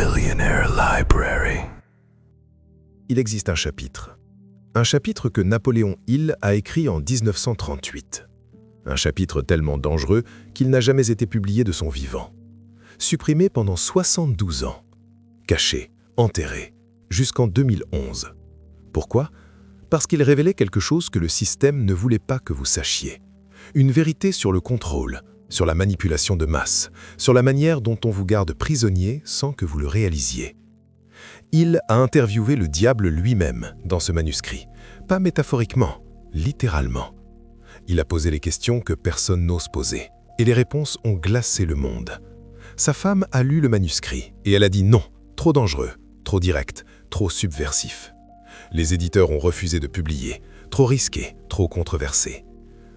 Millionaire Library. Il existe un chapitre que Napoléon Hill a écrit en 1938. Un chapitre tellement dangereux qu'il n'a jamais été publié de son vivant. Supprimé pendant 72 ans. Caché, enterré, jusqu'en 2011. Pourquoi ? Parce qu'il révélait quelque chose que le système ne voulait pas que vous sachiez. Une vérité sur le contrôle, sur la manipulation de masse, sur la manière dont on vous garde prisonnier sans que vous le réalisiez. Hill a interviewé le diable lui-même dans ce manuscrit, pas métaphoriquement, littéralement. Il a posé les questions que personne n'ose poser, et les réponses ont glacé le monde. Sa femme a lu le manuscrit, et elle a dit non, trop dangereux, trop direct, trop subversif. Les éditeurs ont refusé de publier, trop risqué, trop controversé.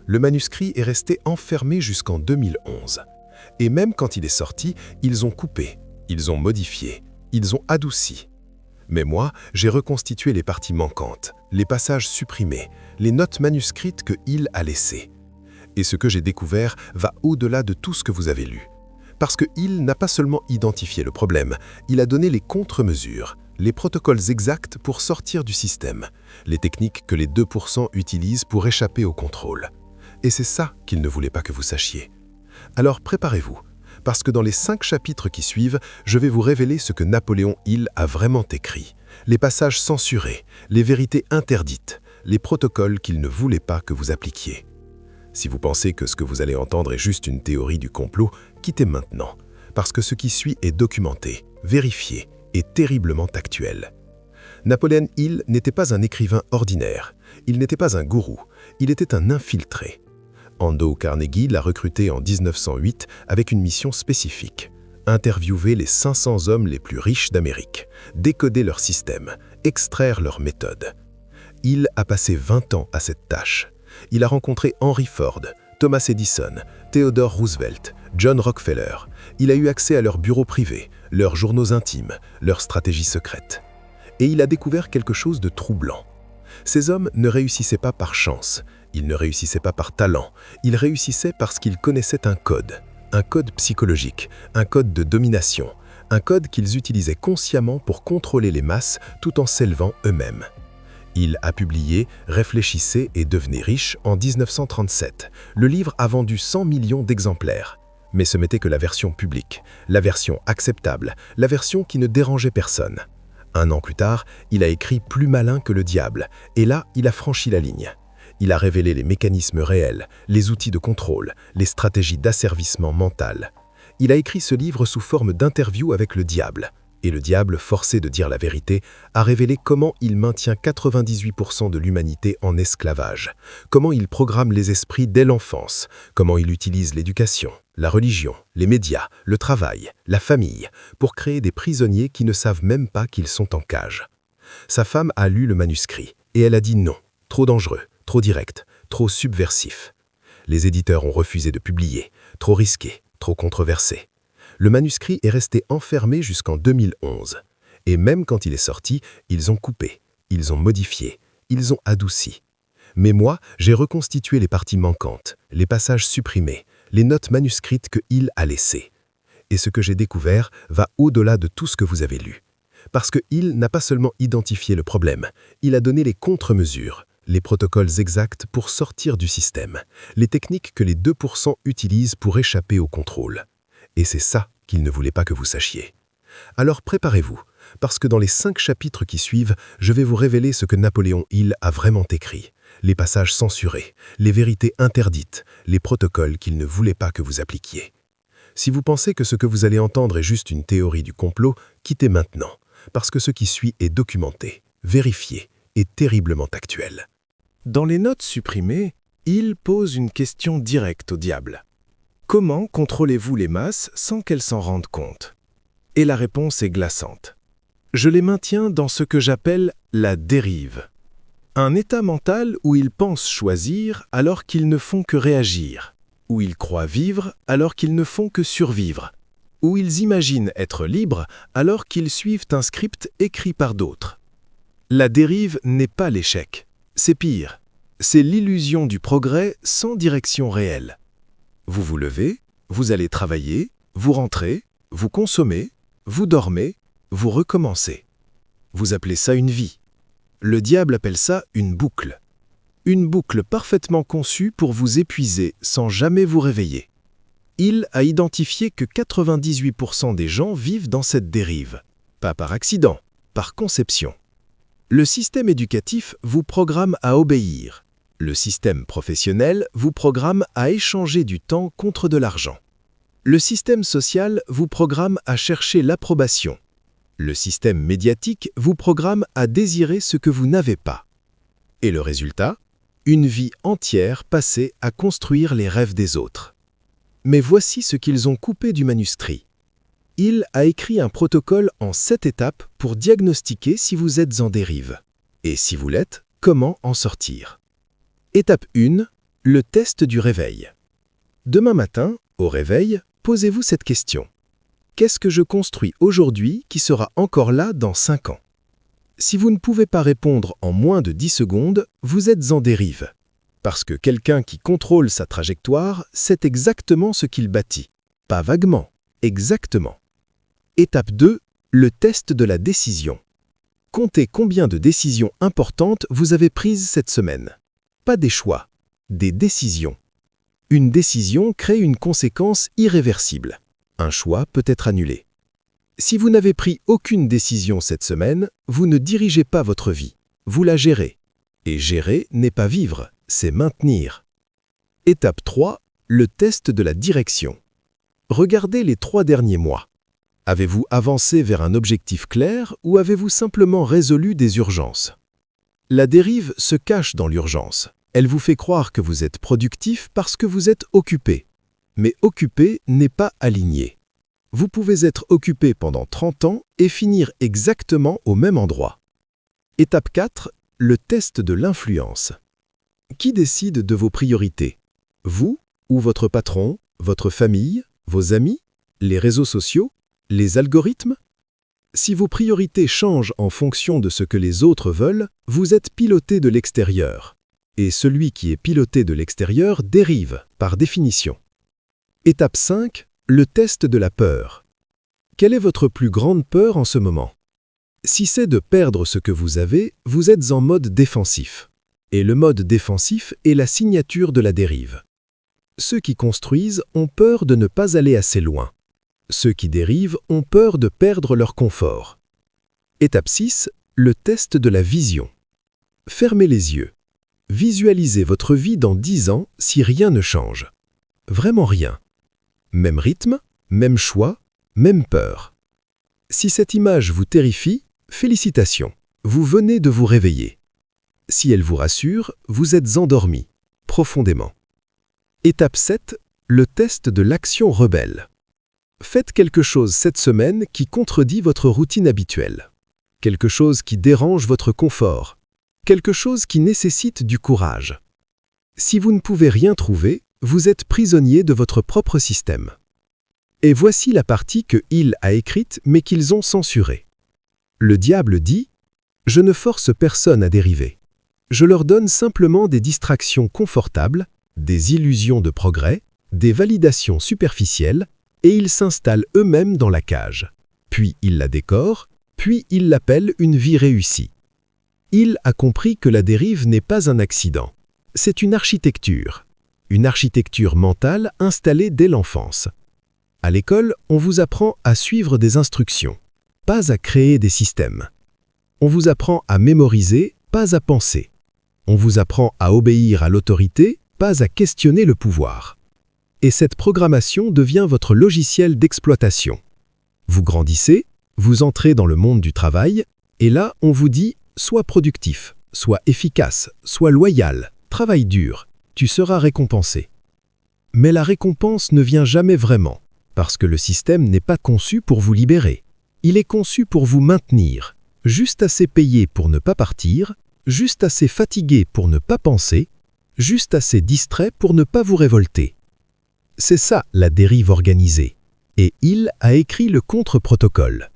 Le manuscrit est resté enfermé jusqu'en 2011. Et même quand il est sorti, ils ont coupé, ils ont modifié, ils ont adouci. Mais moi, j'ai reconstitué les parties manquantes, les passages supprimés, les notes manuscrites que Hill a laissées. Et ce que j'ai découvert va au-delà de tout ce que vous avez lu. Parce que Hill n'a pas seulement identifié le problème, il a donné les contre-mesures, les protocoles exacts pour sortir du système, les techniques que les 2% utilisent pour échapper au contrôle. Et c'est ça qu'il ne voulait pas que vous sachiez. Alors préparez-vous, parce que dans les 5 chapitres qui suivent, je vais vous révéler ce que Napoléon Hill a vraiment écrit, les passages censurés, les vérités interdites, les protocoles qu'il ne voulait pas que vous appliquiez. Si vous pensez que ce que vous allez entendre est juste une théorie du complot, quittez maintenant, parce que ce qui suit est documenté, vérifié et terriblement actuel. Napoléon Hill n'était pas un écrivain ordinaire, il n'était pas un gourou, il était un infiltré. Andrew Carnegie l'a recruté en 1908 avec une mission spécifique. Interviewer les 500 hommes les plus riches d'Amérique, décoder leur système, extraire leurs méthodes. Hill a passé 20 ans à cette tâche. Il a rencontré Henry Ford, Thomas Edison, Theodore Roosevelt, John Rockefeller. Il a eu accès à leurs bureaux privés, leurs journaux intimes, leurs stratégies secrètes. Et il a découvert quelque chose de troublant. Ces hommes ne réussissaient pas par chance, ils ne réussissaient pas par talent, ils réussissaient parce qu'ils connaissaient un code psychologique, un code de domination, un code qu'ils utilisaient consciemment pour contrôler les masses tout en s'élevant eux-mêmes. Hill a publié « Réfléchissez et devenez riche » en 1937. Le livre a vendu 100 millions d'exemplaires. Mais ce n'était que la version publique, la version acceptable, la version qui ne dérangeait personne. 1 an plus tard, il a écrit « Plus malin que le diable » et là, il a franchi la ligne. Il a révélé les mécanismes réels, les outils de contrôle, les stratégies d'asservissement mental. Il a écrit ce livre sous forme d'interview avec le diable. Et le diable, forcé de dire la vérité, a révélé comment il maintient 98% de l'humanité en esclavage, comment il programme les esprits dès l'enfance, comment il utilise l'éducation, la religion, les médias, le travail, la famille, pour créer des prisonniers qui ne savent même pas qu'ils sont en cage. Sa femme a lu le manuscrit, et elle a dit non, trop dangereux, trop direct, trop subversif. Les éditeurs ont refusé de publier, trop risqué, trop controversé. Le manuscrit est resté enfermé jusqu'en 2011. Et même quand il est sorti, ils ont coupé, ils ont modifié, ils ont adouci. Mais moi, j'ai reconstitué les parties manquantes, les passages supprimés, les notes manuscrites que Hill a laissées. Et ce que j'ai découvert va au-delà de tout ce que vous avez lu. Parce que Hill n'a pas seulement identifié le problème, il a donné les contre-mesures, les protocoles exacts pour sortir du système, les techniques que les 2% utilisent pour échapper au contrôle. Et c'est ça qu'il ne voulait pas que vous sachiez. Alors préparez-vous, parce que dans les 5 chapitres qui suivent, je vais vous révéler ce que Napoléon Hill a vraiment écrit, les passages censurés, les vérités interdites, les protocoles qu'il ne voulait pas que vous appliquiez. Si vous pensez que ce que vous allez entendre est juste une théorie du complot, quittez maintenant, parce que ce qui suit est documenté, vérifié et terriblement actuel. Dans les notes supprimées, Hill pose une question directe au diable. Comment contrôlez-vous les masses sans qu'elles s'en rendent compte ? Et la réponse est glaçante. Je les maintiens dans ce que j'appelle la dérive. Un état mental où ils pensent choisir alors qu'ils ne font que réagir, où ils croient vivre alors qu'ils ne font que survivre, où ils imaginent être libres alors qu'ils suivent un script écrit par d'autres. La dérive n'est pas l'échec, c'est pire. C'est l'illusion du progrès sans direction réelle. Vous vous levez, vous allez travailler, vous rentrez, vous consommez, vous dormez, vous recommencez. Vous appelez ça une vie. Le diable appelle ça une boucle. Une boucle parfaitement conçue pour vous épuiser sans jamais vous réveiller. Il a identifié que 98% des gens vivent dans cette dérive. Pas par accident, par conception. Le système éducatif vous programme à obéir. Le système professionnel vous programme à échanger du temps contre de l'argent. Le système social vous programme à chercher l'approbation. Le système médiatique vous programme à désirer ce que vous n'avez pas. Et le résultat ? Une vie entière passée à construire les rêves des autres. Mais voici ce qu'ils ont coupé du manuscrit. Il a écrit un protocole en 7 étapes pour diagnostiquer si vous êtes en dérive. Et si vous l'êtes, comment en sortir. Étape 1, le test du réveil. Demain matin, au réveil, posez-vous cette question. Qu'est-ce que je construis aujourd'hui qui sera encore là dans 5 ans? Si vous ne pouvez pas répondre en moins de 10 secondes, vous êtes en dérive. Parce que quelqu'un qui contrôle sa trajectoire sait exactement ce qu'il bâtit. Pas vaguement, exactement. Étape 2, le test de la décision. Comptez combien de décisions importantes vous avez prises cette semaine. Pas des choix, des décisions. Une décision crée une conséquence irréversible. Un choix peut être annulé. Si vous n'avez pris aucune décision cette semaine, vous ne dirigez pas votre vie, vous la gérez. Et gérer n'est pas vivre, c'est maintenir. Étape 3, le test de la direction. Regardez les 3 derniers mois. Avez-vous avancé vers un objectif clair ou avez-vous simplement résolu des urgences? La dérive se cache dans l'urgence. Elle vous fait croire que vous êtes productif parce que vous êtes occupé. Mais occupé n'est pas aligné. Vous pouvez être occupé pendant 30 ans et finir exactement au même endroit. Étape 4, le test de l'influence. Qui décide de vos priorités? Vous ou votre patron, votre famille, vos amis, les réseaux sociaux, les algorithmes? Si vos priorités changent en fonction de ce que les autres veulent, vous êtes piloté de l'extérieur. Et celui qui est piloté de l'extérieur dérive, par définition. Étape 5, le test de la peur. Quelle est votre plus grande peur en ce moment? Si c'est de perdre ce que vous avez, vous êtes en mode défensif. Et le mode défensif est la signature de la dérive. Ceux qui construisent ont peur de ne pas aller assez loin. Ceux qui dérivent ont peur de perdre leur confort. Étape 6, le test de la vision. Fermez les yeux. Visualisez votre vie dans 10 ans si rien ne change. Vraiment rien. Même rythme, même choix, même peur. Si cette image vous terrifie, félicitations, vous venez de vous réveiller. Si elle vous rassure, vous êtes endormi, profondément. Étape 7, le test de l'action rebelle. Faites quelque chose cette semaine qui contredit votre routine habituelle. Quelque chose qui dérange votre confort. Quelque chose qui nécessite du courage. Si vous ne pouvez rien trouver, vous êtes prisonnier de votre propre système. Et voici la partie que Il a écrite mais qu'ils ont censurée. Le diable dit « Je ne force personne à dériver. Je leur donne simplement des distractions confortables, des illusions de progrès, des validations superficielles, et ils s'installent eux-mêmes dans la cage. Puis ils la décorent, puis ils l'appellent une vie réussie. Il a compris que la dérive n'est pas un accident. C'est une architecture mentale installée dès l'enfance. À l'école, on vous apprend à suivre des instructions, pas à créer des systèmes. On vous apprend à mémoriser, pas à penser. On vous apprend à obéir à l'autorité, pas à questionner le pouvoir. Et cette programmation devient votre logiciel d'exploitation. Vous grandissez, vous entrez dans le monde du travail, et là, on vous dit « Sois productif, sois efficace, sois loyal, travaille dur, tu seras récompensé. » Mais la récompense ne vient jamais vraiment, parce que le système n'est pas conçu pour vous libérer. Il est conçu pour vous maintenir, juste assez payé pour ne pas partir, juste assez fatigué pour ne pas penser, juste assez distrait pour ne pas vous révolter. C'est ça la dérive organisée. Et il a écrit le contre-protocole.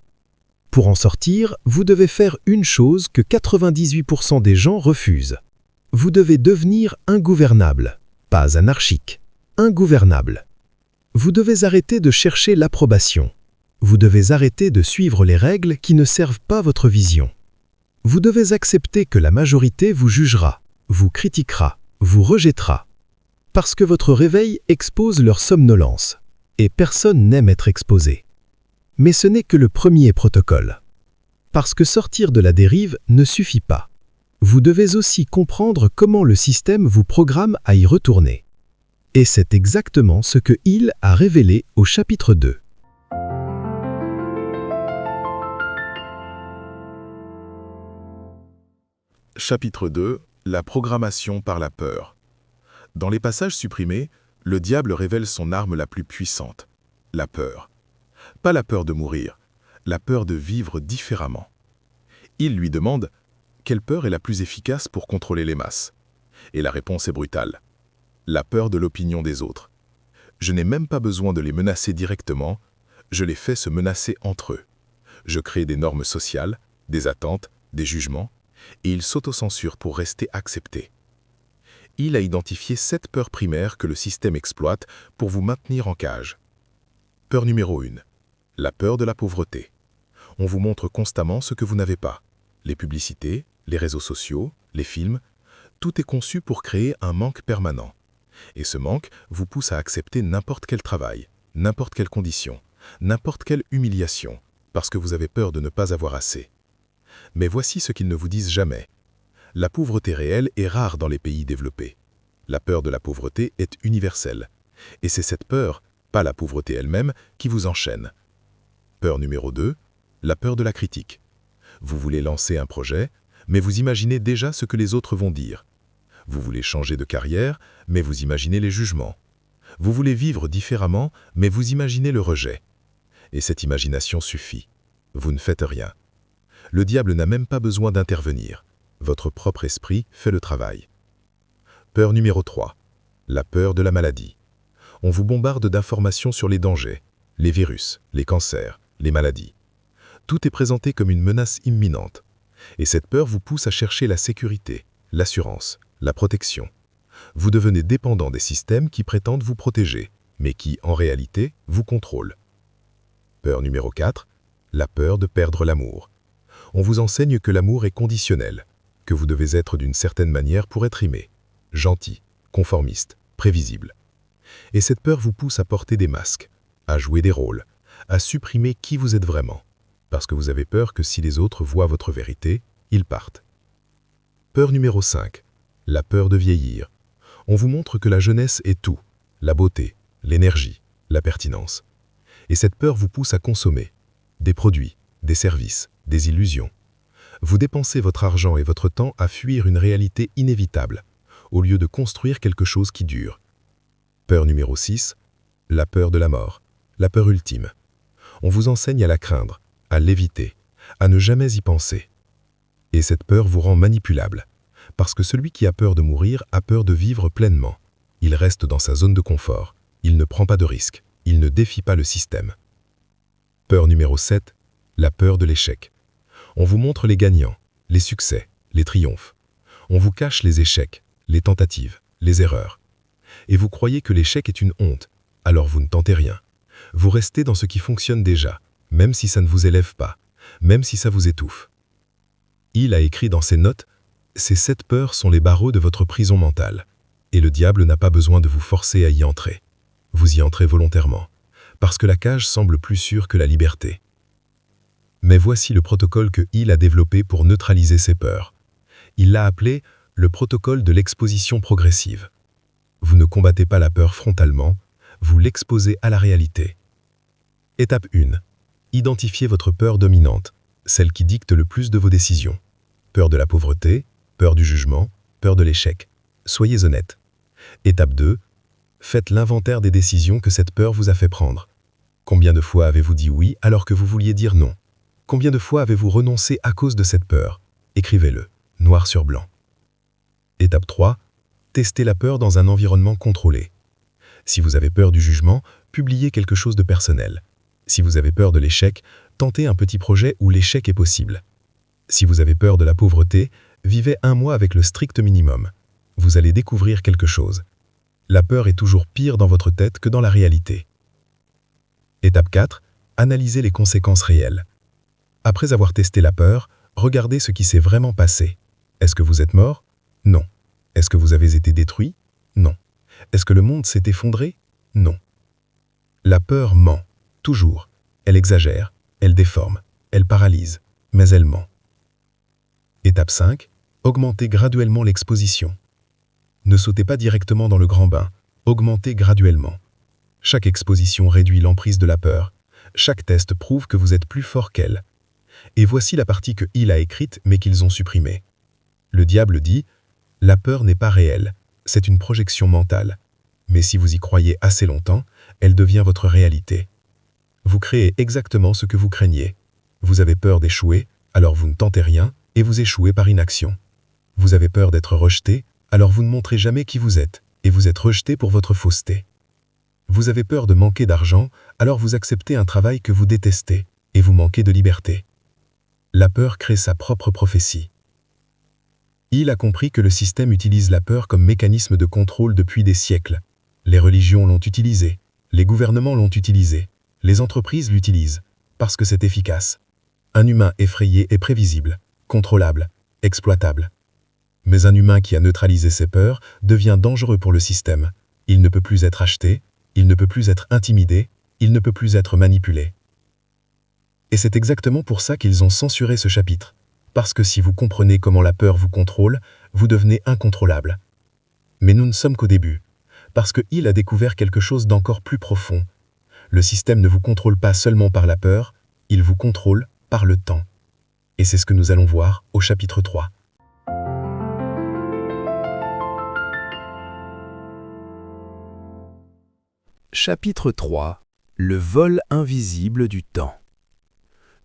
Pour en sortir, vous devez faire une chose que 98% des gens refusent. Vous devez devenir ingouvernable, pas anarchique, ingouvernable. Vous devez arrêter de chercher l'approbation. Vous devez arrêter de suivre les règles qui ne servent pas votre vision. Vous devez accepter que la majorité vous jugera, vous critiquera, vous rejettera. Parce que votre réveil expose leur somnolence, et personne n'aime être exposé. Mais ce n'est que le premier protocole. Parce que sortir de la dérive ne suffit pas. Vous devez aussi comprendre comment le système vous programme à y retourner. Et c'est exactement ce que Hill a révélé au chapitre 2. Chapitre 2. La programmation par la peur. Dans les passages supprimés, le diable révèle son arme la plus puissante, la peur. Pas la peur de mourir, la peur de vivre différemment. Il lui demande « Quelle peur est la plus efficace pour contrôler les masses ?» Et la réponse est brutale. La peur de l'opinion des autres. Je n'ai même pas besoin de les menacer directement, je les fais se menacer entre eux. Je crée des normes sociales, des attentes, des jugements, et ils s'autocensurent pour rester acceptés. Il a identifié 7 peurs primaires que le système exploite pour vous maintenir en cage. Peur numéro 1. La peur de la pauvreté. On vous montre constamment ce que vous n'avez pas. Les publicités, les réseaux sociaux, les films, tout est conçu pour créer un manque permanent. Et ce manque vous pousse à accepter n'importe quel travail, n'importe quelle condition, n'importe quelle humiliation, parce que vous avez peur de ne pas avoir assez. Mais voici ce qu'ils ne vous disent jamais. La pauvreté réelle est rare dans les pays développés. La peur de la pauvreté est universelle. Et c'est cette peur, pas la pauvreté elle-même, qui vous enchaîne. Peur numéro 2, la peur de la critique. Vous voulez lancer un projet, mais vous imaginez déjà ce que les autres vont dire. Vous voulez changer de carrière, mais vous imaginez les jugements. Vous voulez vivre différemment, mais vous imaginez le rejet. Et cette imagination suffit. Vous ne faites rien. Le diable n'a même pas besoin d'intervenir. Votre propre esprit fait le travail. Peur numéro 3. La peur de la maladie. On vous bombarde d'informations sur les dangers, les virus, les cancers, les maladies. Tout est présenté comme une menace imminente. Et cette peur vous pousse à chercher la sécurité, l'assurance, la protection. Vous devenez dépendant des systèmes qui prétendent vous protéger, mais qui, en réalité, vous contrôlent. Peur numéro 4. La peur de perdre l'amour. On vous enseigne que l'amour est conditionnel, que vous devez être d'une certaine manière pour être aimé, gentil, conformiste, prévisible. Et cette peur vous pousse à porter des masques, à jouer des rôles, à supprimer qui vous êtes vraiment, parce que vous avez peur que si les autres voient votre vérité, ils partent. Peur numéro 5. La peur de vieillir. On vous montre que la jeunesse est tout, la beauté, l'énergie, la pertinence. Et cette peur vous pousse à consommer des produits, des services, des illusions. Vous dépensez votre argent et votre temps à fuir une réalité inévitable, au lieu de construire quelque chose qui dure. Peur numéro 6. La peur de la mort, la peur ultime. On vous enseigne à la craindre, à l'éviter, à ne jamais y penser. Et cette peur vous rend manipulable, parce que celui qui a peur de mourir a peur de vivre pleinement. Il reste dans sa zone de confort, il ne prend pas de risques, il ne défie pas le système. Peur numéro 7. La peur de l'échec. On vous montre les gagnants, les succès, les triomphes. On vous cache les échecs, les tentatives, les erreurs. Et vous croyez que l'échec est une honte, alors vous ne tentez rien. Vous restez dans ce qui fonctionne déjà, même si ça ne vous élève pas, même si ça vous étouffe. Il a écrit dans ses notes « Ces 7 peurs sont les barreaux de votre prison mentale, et le diable n'a pas besoin de vous forcer à y entrer. Vous y entrez volontairement, parce que la cage semble plus sûre que la liberté. » Mais voici le protocole que Hill a développé pour neutraliser ces peurs. Il l'a appelé le protocole de l'exposition progressive. Vous ne combattez pas la peur frontalement, vous l'exposez à la réalité. Étape 1. Identifiez votre peur dominante, celle qui dicte le plus de vos décisions. Peur de la pauvreté, peur du jugement, peur de l'échec. Soyez honnête. Étape 2. Faites l'inventaire des décisions que cette peur vous a fait prendre. Combien de fois avez-vous dit oui alors que vous vouliez dire non? Combien de fois avez-vous renoncé à cause de cette peur? Écrivez-le, noir sur blanc. Étape 3. Testez la peur dans un environnement contrôlé. Si vous avez peur du jugement, publiez quelque chose de personnel. Si vous avez peur de l'échec, tentez un petit projet où l'échec est possible. Si vous avez peur de la pauvreté, vivez 1 mois avec le strict minimum. Vous allez découvrir quelque chose. La peur est toujours pire dans votre tête que dans la réalité. Étape 4. Analysez les conséquences réelles. Après avoir testé la peur, regardez ce qui s'est vraiment passé. Est-ce que vous êtes mort? Non. Est-ce que vous avez été détruit? Non. Est-ce que le monde s'est effondré? Non. La peur ment, toujours. Elle exagère, elle déforme, elle paralyse, mais elle ment. Étape 5. Augmentez graduellement l'exposition. Ne sautez pas directement dans le grand bain, augmentez graduellement. Chaque exposition réduit l'emprise de la peur. Chaque test prouve que vous êtes plus fort qu'elle. Et voici la partie que Hill a écrite mais qu'ils ont supprimée. Le diable dit « La peur n'est pas réelle, c'est une projection mentale. Mais si vous y croyez assez longtemps, elle devient votre réalité. Vous créez exactement ce que vous craignez. Vous avez peur d'échouer, alors vous ne tentez rien et vous échouez par inaction. Vous avez peur d'être rejeté, alors vous ne montrez jamais qui vous êtes et vous êtes rejeté pour votre fausseté. Vous avez peur de manquer d'argent, alors vous acceptez un travail que vous détestez et vous manquez de liberté. La peur crée sa propre prophétie. Il a compris que le système utilise la peur comme mécanisme de contrôle depuis des siècles. Les religions l'ont utilisé, les gouvernements l'ont utilisé, les entreprises l'utilisent, parce que c'est efficace. Un humain effrayé est prévisible, contrôlable, exploitable. Mais un humain qui a neutralisé ses peurs devient dangereux pour le système. Il ne peut plus être acheté, il ne peut plus être intimidé, il ne peut plus être manipulé. Et c'est exactement pour ça qu'ils ont censuré ce chapitre. Parce que si vous comprenez comment la peur vous contrôle, vous devenez incontrôlable. Mais nous ne sommes qu'au début, parce que Hill a découvert quelque chose d'encore plus profond. Le système ne vous contrôle pas seulement par la peur, il vous contrôle par le temps. Et c'est ce que nous allons voir au chapitre 3. Chapitre 3. Le vol invisible du temps.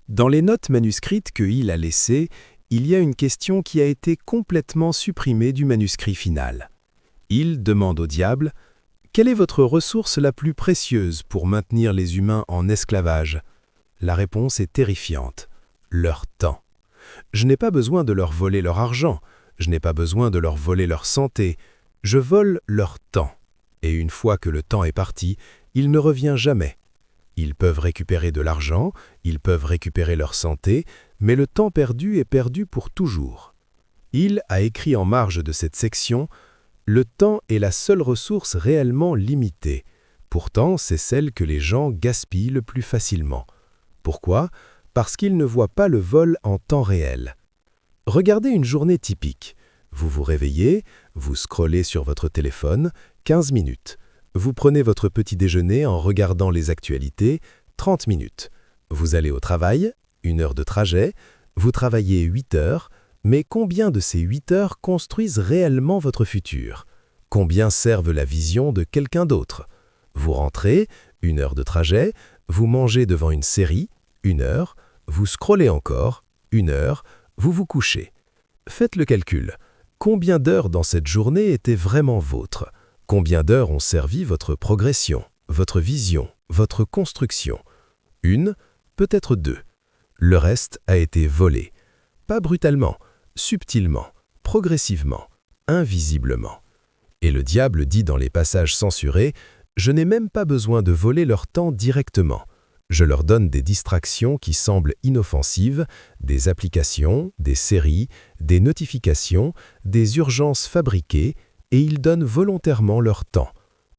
Dans les notes manuscrites que Hill a laissées, il y a une question qui a été complètement supprimée du manuscrit final. Hill demande au diable « Quelle est votre ressource la plus précieuse pour maintenir les humains en esclavage ?» La réponse est terrifiante. Leur temps. Je n'ai pas besoin de leur voler leur argent, je n'ai pas besoin de leur voler leur santé, je vole leur temps. Et une fois que le temps est parti, il ne revient jamais. Ils peuvent récupérer de l'argent, ils peuvent récupérer leur santé, mais le temps perdu est perdu pour toujours. Hill a écrit en marge de cette section « Le temps est la seule ressource réellement limitée. Pourtant, c'est celle que les gens gaspillent le plus facilement. Pourquoi ? Parce qu'ils ne voient pas le vol en temps réel. Regardez une journée typique. Vous vous réveillez, vous scrollez sur votre téléphone, 15 minutes. Vous prenez votre petit déjeuner en regardant les actualités, 30 minutes. Vous allez au travail, 1 heure de trajet, vous travaillez 8 heures, mais combien de ces 8 heures construisent réellement votre futur? Combien servent la vision de quelqu'un d'autre? Vous rentrez, 1 heure de trajet, vous mangez devant une série, 1 heure, vous scrollez encore, 1 heure, vous vous couchez. Faites le calcul. Combien d'heures dans cette journée étaient vraiment vôtres? Combien d'heures ont servi votre progression, votre vision, votre construction? 1, peut-être 2. Le reste a été volé. Pas brutalement, subtilement, progressivement, invisiblement. Et le diable dit dans les passages censurés « Je n'ai même pas besoin de voler leur temps directement. Je leur donne des distractions qui semblent inoffensives, des applications, des séries, des notifications, des urgences fabriquées, et ils donnent volontairement leur temps.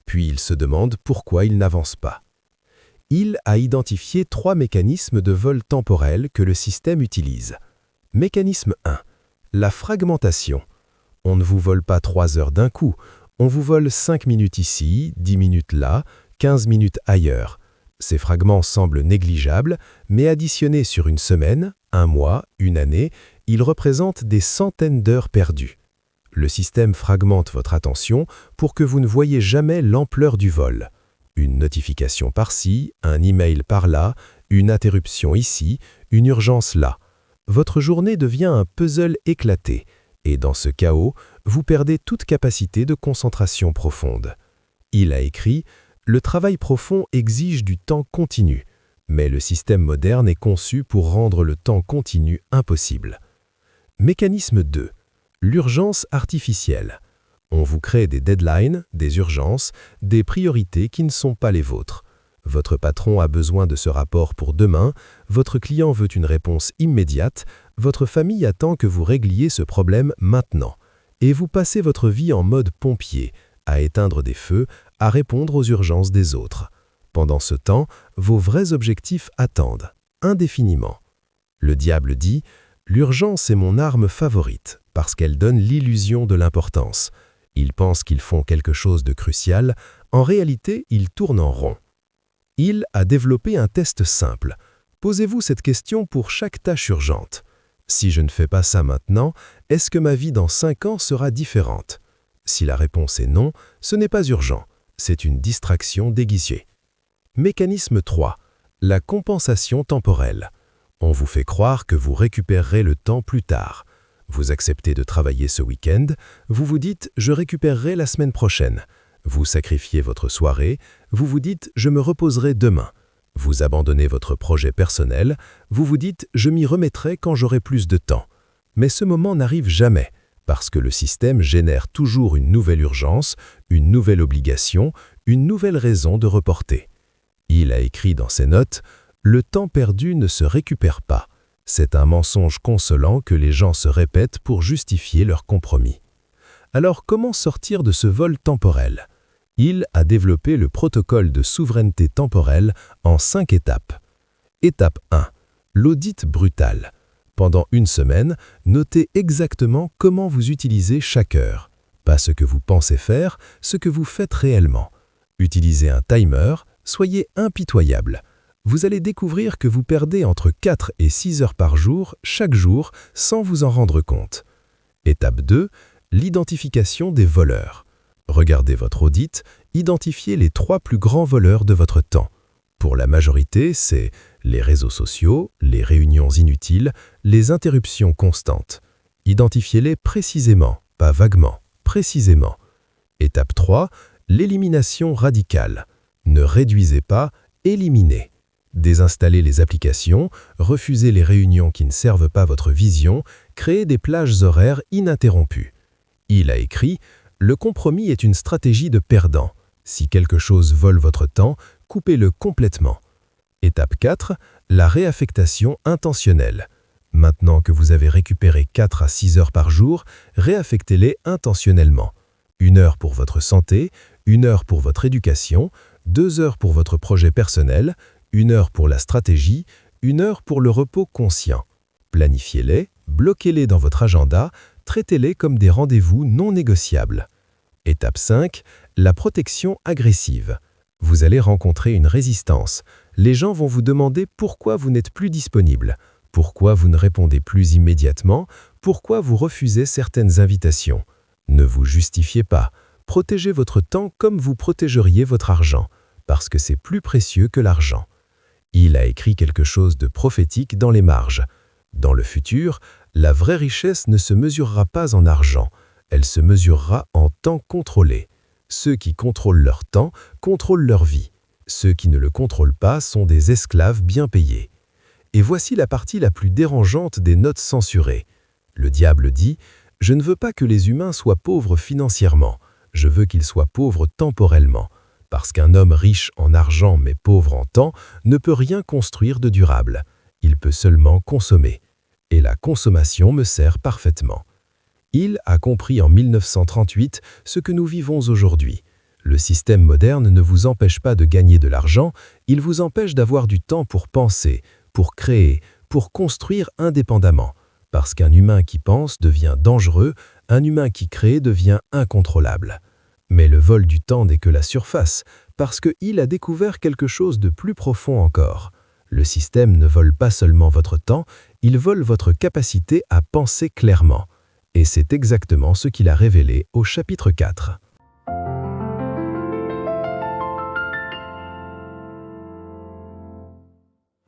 Puis ils se demandent pourquoi ils n'avancent pas. » Hill a identifié 3 mécanismes de vol temporel que le système utilise. Mécanisme 1. La fragmentation. On ne vous vole pas 3 heures d'un coup, on vous vole 5 minutes ici, 10 minutes là, 15 minutes ailleurs. Ces fragments semblent négligeables, mais additionnés sur une semaine, 1 mois, 1 année, ils représentent des centaines d'heures perdues. Le système fragmente votre attention pour que vous ne voyez jamais l'ampleur du vol. Une notification par-ci, un email par-là, une interruption ici, une urgence là. Votre journée devient un puzzle éclaté, et dans ce chaos, vous perdez toute capacité de concentration profonde. Il a écrit « Le travail profond exige du temps continu, mais le système moderne est conçu pour rendre le temps continu impossible. » Mécanisme 2. L'urgence artificielle. On vous crée des deadlines, des urgences, des priorités qui ne sont pas les vôtres. Votre patron a besoin de ce rapport pour demain, votre client veut une réponse immédiate, votre famille attend que vous régliez ce problème maintenant. Et vous passez votre vie en mode pompier, à éteindre des feux, à répondre aux urgences des autres. Pendant ce temps, vos vrais objectifs attendent, indéfiniment. Le diable dit « L'urgence est mon arme favorite, parce qu'elle donne l'illusion de l'importance. Ils pensent qu'ils font quelque chose de crucial, en réalité, ils tournent en rond. » Il a développé un test simple. Posez-vous cette question pour chaque tâche urgente. Si je ne fais pas ça maintenant, est-ce que ma vie dans 5 ans sera différente? Si la réponse est non, ce n'est pas urgent. C'est une distraction déguisée. Mécanisme 3. La compensation temporelle. On vous fait croire que vous récupérerez le temps plus tard. Vous acceptez de travailler ce week-end, vous vous dites « je récupérerai la semaine prochaine ». Vous sacrifiez votre soirée, vous vous dites « je me reposerai demain ». Vous abandonnez votre projet personnel, vous vous dites « je m'y remettrai quand j'aurai plus de temps ». Mais ce moment n'arrive jamais, parce que le système génère toujours une nouvelle urgence, une nouvelle obligation, une nouvelle raison de reporter. Il a écrit dans ses notes « Le temps perdu ne se récupère pas ». C'est un mensonge consolant que les gens se répètent pour justifier leur compromis. Alors comment sortir de ce vol temporel? Il a développé le protocole de souveraineté temporelle en 5 étapes. Étape 1. L'audit brutal. Pendant une semaine, notez exactement comment vous utilisez chaque heure. Pas ce que vous pensez faire, ce que vous faites réellement. Utilisez un timer, soyez impitoyable. Vous allez découvrir que vous perdez entre 4 et 6 heures par jour, chaque jour, sans vous en rendre compte. Étape 2. L'identification des voleurs. Regardez votre audit, identifiez les 3 plus grands voleurs de votre temps. Pour la majorité, c'est les réseaux sociaux, les réunions inutiles, les interruptions constantes. Identifiez-les précisément, pas vaguement, précisément. Étape 3. L'élimination radicale. Ne réduisez pas, éliminez. Désinstallez les applications, refusez les réunions qui ne servent pas votre vision, créez des plages horaires ininterrompues. Il a écrit « Le compromis est une stratégie de perdant. Si quelque chose vole votre temps, coupez-le complètement. » Étape 4. La réaffectation intentionnelle. Maintenant que vous avez récupéré 4 à 6 heures par jour, réaffectez-les intentionnellement. 1 heure pour votre santé, 1 heure pour votre éducation, 2 heures pour votre projet personnel, 1 heure pour la stratégie, 1 heure pour le repos conscient. Planifiez-les, bloquez-les dans votre agenda, traitez-les comme des rendez-vous non négociables. Étape 5. La protection agressive. Vous allez rencontrer une résistance. Les gens vont vous demander pourquoi vous n'êtes plus disponible, pourquoi vous ne répondez plus immédiatement, pourquoi vous refusez certaines invitations. Ne vous justifiez pas. Protégez votre temps comme vous protégeriez votre argent, parce que c'est plus précieux que l'argent. Il a écrit quelque chose de prophétique dans les marges. Dans le futur, la vraie richesse ne se mesurera pas en argent, elle se mesurera en temps contrôlé. Ceux qui contrôlent leur temps contrôlent leur vie. Ceux qui ne le contrôlent pas sont des esclaves bien payés. Et voici la partie la plus dérangeante des notes censurées. Le diable dit « Je ne veux pas que les humains soient pauvres financièrement, je veux qu'ils soient pauvres temporellement. » Parce qu'un homme riche en argent mais pauvre en temps ne peut rien construire de durable. Il peut seulement consommer. Et la consommation me sert parfaitement. Il a compris en 1938 ce que nous vivons aujourd'hui. Le système moderne ne vous empêche pas de gagner de l'argent, il vous empêche d'avoir du temps pour penser, pour créer, pour construire indépendamment. Parce qu'un humain qui pense devient dangereux, un humain qui crée devient incontrôlable. Mais le vol du temps n'est que la surface, parce qu'il a découvert quelque chose de plus profond encore. Le système ne vole pas seulement votre temps, il vole votre capacité à penser clairement. Et c'est exactement ce qu'il a révélé au chapitre 4.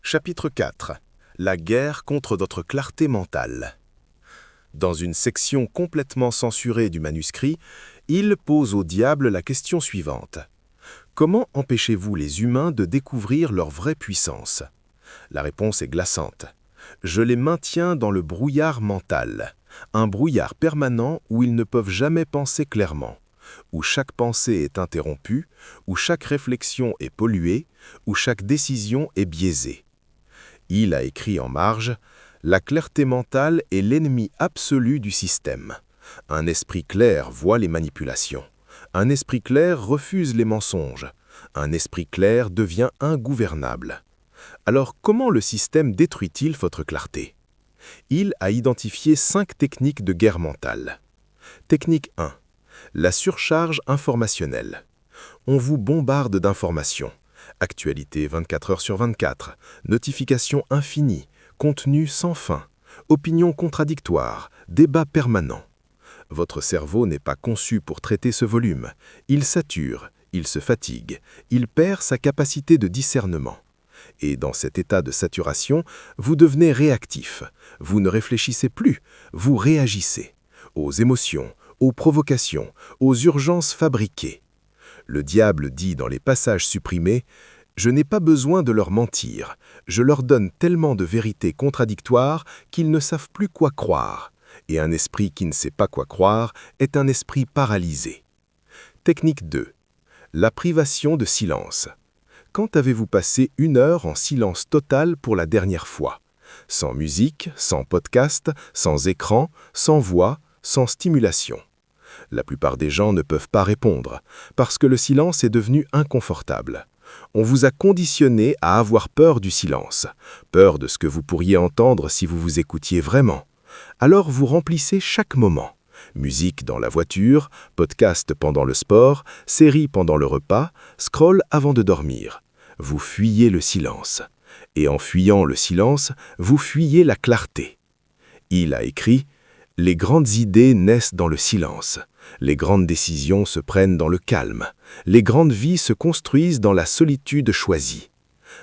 Chapitre 4. La guerre contre notre clarté mentale. Dans une section complètement censurée du manuscrit, il pose au diable la question suivante. Comment empêchez-vous les humains de découvrir leur vraie puissance? La réponse est glaçante. Je les maintiens dans le brouillard mental, un brouillard permanent où ils ne peuvent jamais penser clairement. où chaque pensée est interrompue, où chaque réflexion est polluée, où chaque décision est biaisée. Il a écrit en marge « La clarté mentale est l'ennemi absolu du système. Un esprit clair voit les manipulations. Un esprit clair refuse les mensonges. Un esprit clair devient ingouvernable. » Alors comment le système détruit-il votre clarté? Il a identifié 5 techniques de guerre mentale. Technique 1. La surcharge informationnelle. On vous bombarde d'informations. Actualité 24 heures sur 24, notifications infinies, contenu sans fin, opinions contradictoires, débats permanents. Votre cerveau n'est pas conçu pour traiter ce volume. Il sature, il se fatigue, il perd sa capacité de discernement. Et dans cet état de saturation, vous devenez réactif. Vous ne réfléchissez plus, vous réagissez aux émotions, aux provocations, aux urgences fabriquées. Le diable dit dans les passages supprimés « Je n'ai pas besoin de leur mentir. Je leur donne tellement de vérités contradictoires qu'ils ne savent plus quoi croire. Et un esprit qui ne sait pas quoi croire est un esprit paralysé. » Technique 2. La privation de silence. Quand avez-vous passé 1 heure en silence total pour la dernière fois? Sans musique, sans podcast, sans écran, sans voix, sans stimulation. La plupart des gens ne peuvent pas répondre, parce que le silence est devenu inconfortable. On vous a conditionné à avoir peur du silence, peur de ce que vous pourriez entendre si vous vous écoutiez vraiment. Alors vous remplissez chaque moment. Musique dans la voiture, podcast pendant le sport, série pendant le repas, scroll avant de dormir. Vous fuyez le silence. Et en fuyant le silence, vous fuyez la clarté. Il a écrit « Les grandes idées naissent dans le silence. Les grandes décisions se prennent dans le calme. Les grandes vies se construisent dans la solitude choisie.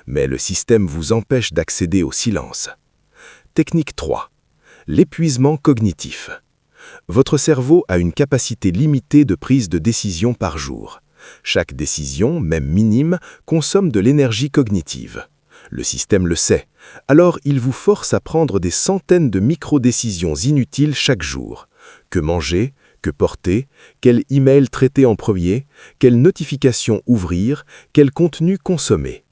Mais le système vous empêche d'accéder au silence. » Technique 3. L'épuisement cognitif. Votre cerveau a une capacité limitée de prise de décision par jour. Chaque décision, même minime, consomme de l'énergie cognitive. Le système le sait, alors il vous force à prendre des centaines de micro-décisions inutiles chaque jour. Que manger? Que porter? Quel email traiter en premier? Quelle notification ouvrir? Quel contenu consommer?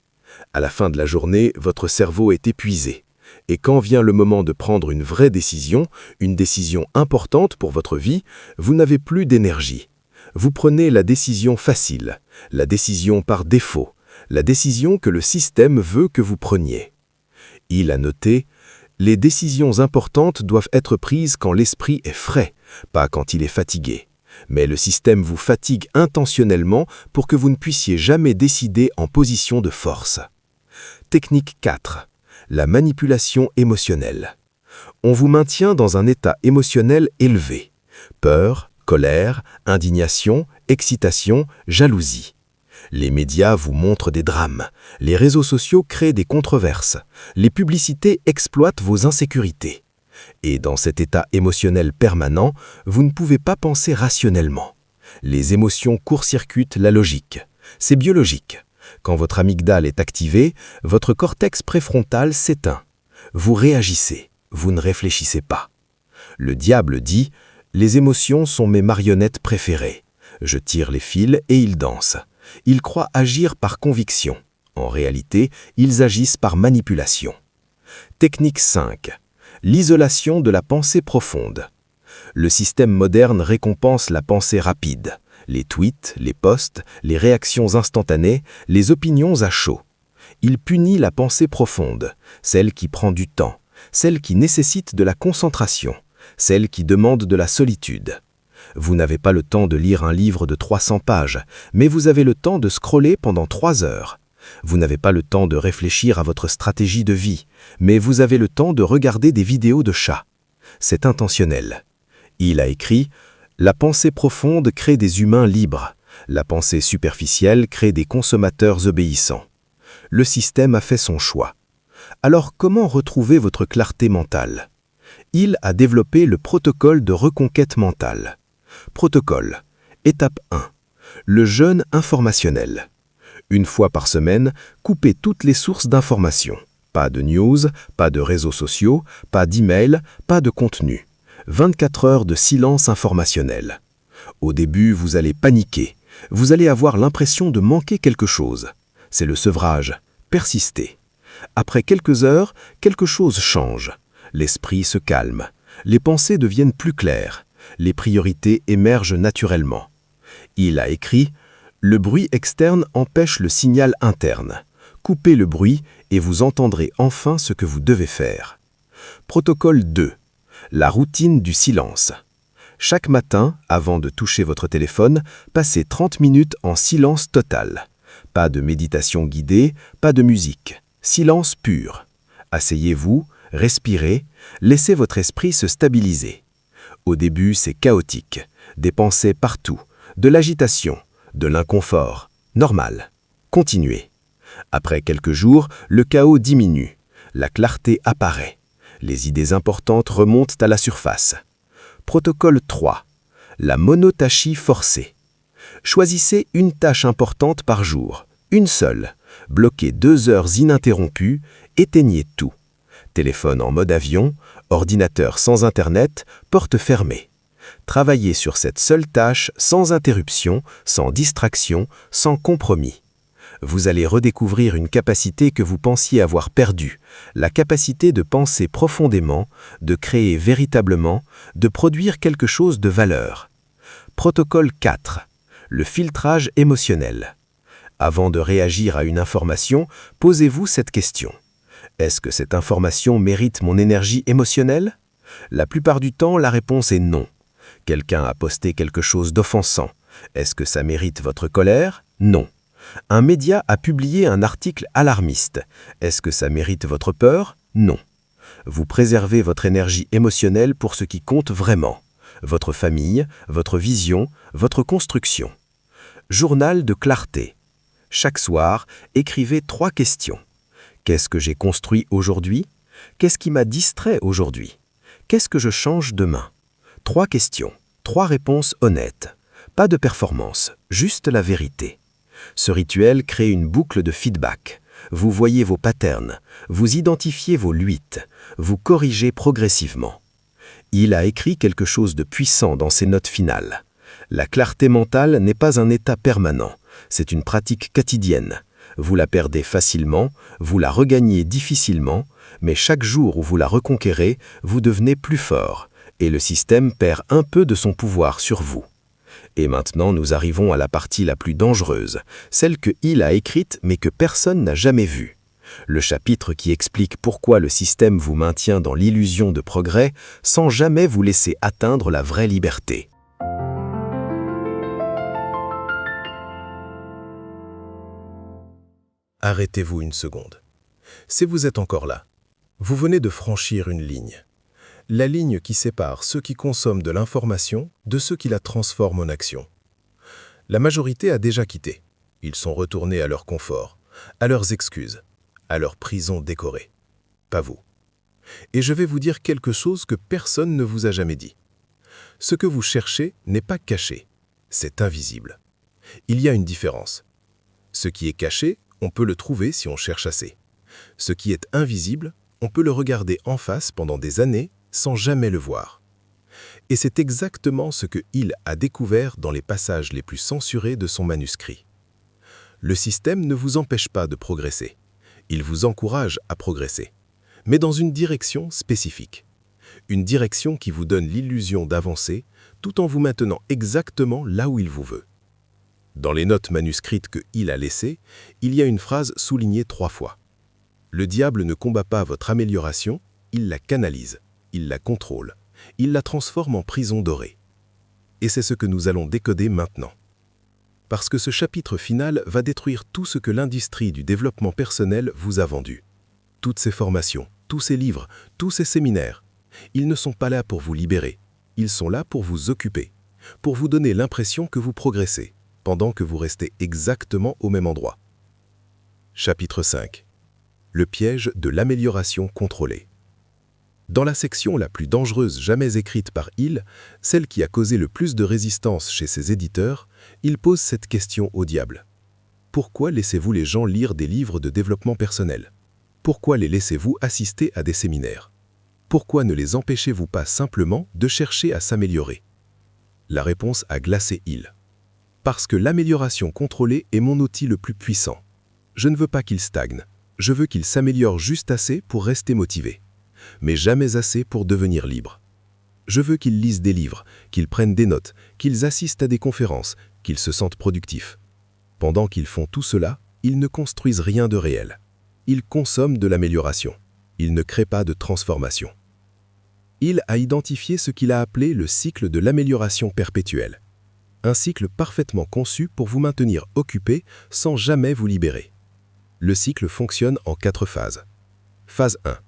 À la fin de la journée, votre cerveau est épuisé. Et quand vient le moment de prendre une vraie décision, une décision importante pour votre vie, vous n'avez plus d'énergie. Vous prenez la décision facile, la décision par défaut, la décision que le système veut que vous preniez. Il a noté « Les décisions importantes doivent être prises quand l'esprit est frais, pas quand il est fatigué. Mais le système vous fatigue intentionnellement pour que vous ne puissiez jamais décider en position de force. » Technique 4. La manipulation émotionnelle. On vous maintient dans un état émotionnel élevé. Peur, colère, indignation, excitation, jalousie. Les médias vous montrent des drames. Les réseaux sociaux créent des controverses. Les publicités exploitent vos insécurités. Et dans cet état émotionnel permanent, vous ne pouvez pas penser rationnellement. Les émotions court-circuitent la logique. C'est biologique. Quand votre amygdale est activée, votre cortex préfrontal s'éteint. Vous réagissez, vous ne réfléchissez pas. Le diable dit « Les émotions sont mes marionnettes préférées. Je tire les fils et ils dansent. Ils croient agir par conviction. En réalité, ils agissent par manipulation. » Technique 5. L'isolation de la pensée profonde. Le système moderne récompense la pensée rapide. Les tweets, les posts, les réactions instantanées, les opinions à chaud. Il punit la pensée profonde, celle qui prend du temps, celle qui nécessite de la concentration, celle qui demande de la solitude. Vous n'avez pas le temps de lire un livre de 300 pages, mais vous avez le temps de scroller pendant 3 heures. Vous n'avez pas le temps de réfléchir à votre stratégie de vie, mais vous avez le temps de regarder des vidéos de chats. C'est intentionnel. Il a écrit « La pensée profonde crée des humains libres. La pensée superficielle crée des consommateurs obéissants. » Le système a fait son choix. Alors comment retrouver votre clarté mentale? Il a développé le protocole de reconquête mentale. Protocole. Étape 1. Le jeûne informationnel. 1 fois par semaine, coupez toutes les sources d'informations. Pas de news, pas de réseaux sociaux, pas d'email, pas de contenu. 24 heures de silence informationnel. Au début, vous allez paniquer. Vous allez avoir l'impression de manquer quelque chose. C'est le sevrage. Persistez. Après quelques heures, quelque chose change. L'esprit se calme. Les pensées deviennent plus claires. Les priorités émergent naturellement. Il a écrit « Le bruit externe empêche le signal interne. Coupez le bruit et vous entendrez enfin ce que vous devez faire. » Protocole 2. La routine du silence. Chaque matin, avant de toucher votre téléphone, passez 30 minutes en silence total. Pas de méditation guidée, pas de musique. Silence pur. Asseyez-vous, respirez, laissez votre esprit se stabiliser. Au début, c'est chaotique. Des pensées partout, de l'agitation, de l'inconfort. Normal. Continuez. Après quelques jours, le chaos diminue. La clarté apparaît. Les idées importantes remontent à la surface. Protocole 3. La monotâchie forcée. Choisissez une tâche importante par jour, une seule. Bloquez 2 heures ininterrompues, éteignez tout. Téléphone en mode avion, ordinateur sans Internet, porte fermée. Travaillez sur cette seule tâche sans interruption, sans distraction, sans compromis. Vous allez redécouvrir une capacité que vous pensiez avoir perdue, la capacité de penser profondément, de créer véritablement, de produire quelque chose de valeur. Protocole 4. Le filtrage émotionnel. Avant de réagir à une information, posez-vous cette question. Est-ce que cette information mérite mon énergie émotionnelle? La plupart du temps, la réponse est non. Quelqu'un a posté quelque chose d'offensant. Est-ce que ça mérite votre colère? Non. Un média a publié un article alarmiste. Est-ce que ça mérite votre peur? Non. Vous préservez votre énergie émotionnelle pour ce qui compte vraiment. Votre famille, votre vision, votre construction. Journal de clarté. Chaque soir, écrivez 3 questions. Qu'est-ce que j'ai construit aujourd'hui? Qu'est-ce qui m'a distrait aujourd'hui? Qu'est-ce que je change demain? 3 questions, 3 réponses honnêtes. Pas de performance, juste la vérité. Ce rituel crée une boucle de feedback. Vous voyez vos patterns, vous identifiez vos luites, vous corrigez progressivement. Il a écrit quelque chose de puissant dans ses notes finales. La clarté mentale n'est pas un état permanent, c'est une pratique quotidienne. Vous la perdez facilement, vous la regagnez difficilement, mais chaque jour où vous la reconquérez, vous devenez plus fort, et le système perd un peu de son pouvoir sur vous. Et maintenant, nous arrivons à la partie la plus dangereuse, celle que Hill a écrite mais que personne n'a jamais vue. Le chapitre qui explique pourquoi le système vous maintient dans l'illusion de progrès sans jamais vous laisser atteindre la vraie liberté. Arrêtez-vous une seconde. Si vous êtes encore là, vous venez de franchir une ligne. La ligne qui sépare ceux qui consomment de l'information de ceux qui la transforment en action. La majorité a déjà quitté. Ils sont retournés à leur confort, à leurs excuses, à leur prison décorée. Pas vous. Et je vais vous dire quelque chose que personne ne vous a jamais dit. Ce que vous cherchez n'est pas caché, c'est invisible. Il y a une différence. Ce qui est caché, on peut le trouver si on cherche assez. Ce qui est invisible, on peut le regarder en face pendant des années sans jamais le voir. Et c'est exactement ce que Hill a découvert dans les passages les plus censurés de son manuscrit. Le système ne vous empêche pas de progresser. Il vous encourage à progresser, mais dans une direction spécifique. Une direction qui vous donne l'illusion d'avancer tout en vous maintenant exactement là où il vous veut. Dans les notes manuscrites que Hill a laissées, il y a une phrase soulignée 3 fois. Le diable ne combat pas votre amélioration, il la canalise, il la contrôle, il la transforme en prison dorée. Et c'est ce que nous allons décoder maintenant. Parce que ce chapitre final va détruire tout ce que l'industrie du développement personnel vous a vendu. Toutes ces formations, tous ces livres, tous ces séminaires, ils ne sont pas là pour vous libérer, ils sont là pour vous occuper, pour vous donner l'impression que vous progressez, pendant que vous restez exactement au même endroit. Chapitre 5. Le piège de l'amélioration contrôlée. Dans la section la plus dangereuse jamais écrite par Hill, celle qui a causé le plus de résistance chez ses éditeurs, il pose cette question au diable. Pourquoi laissez-vous les gens lire des livres de développement personnel? Pourquoi les laissez-vous assister à des séminaires? Pourquoi ne les empêchez-vous pas simplement de chercher à s'améliorer? La réponse a glacé Hill. Parce que l'amélioration contrôlée est mon outil le plus puissant. Je ne veux pas qu'il stagne. Je veux qu'il s'améliore juste assez pour rester motivé, mais jamais assez pour devenir libre. Je veux qu'ils lisent des livres, qu'ils prennent des notes, qu'ils assistent à des conférences, qu'ils se sentent productifs. Pendant qu'ils font tout cela, ils ne construisent rien de réel. Ils consomment de l'amélioration. Ils ne créent pas de transformation. Hill a identifié ce qu'il a appelé le cycle de l'amélioration perpétuelle. Un cycle parfaitement conçu pour vous maintenir occupé sans jamais vous libérer. Le cycle fonctionne en 4 phases. Phase 1.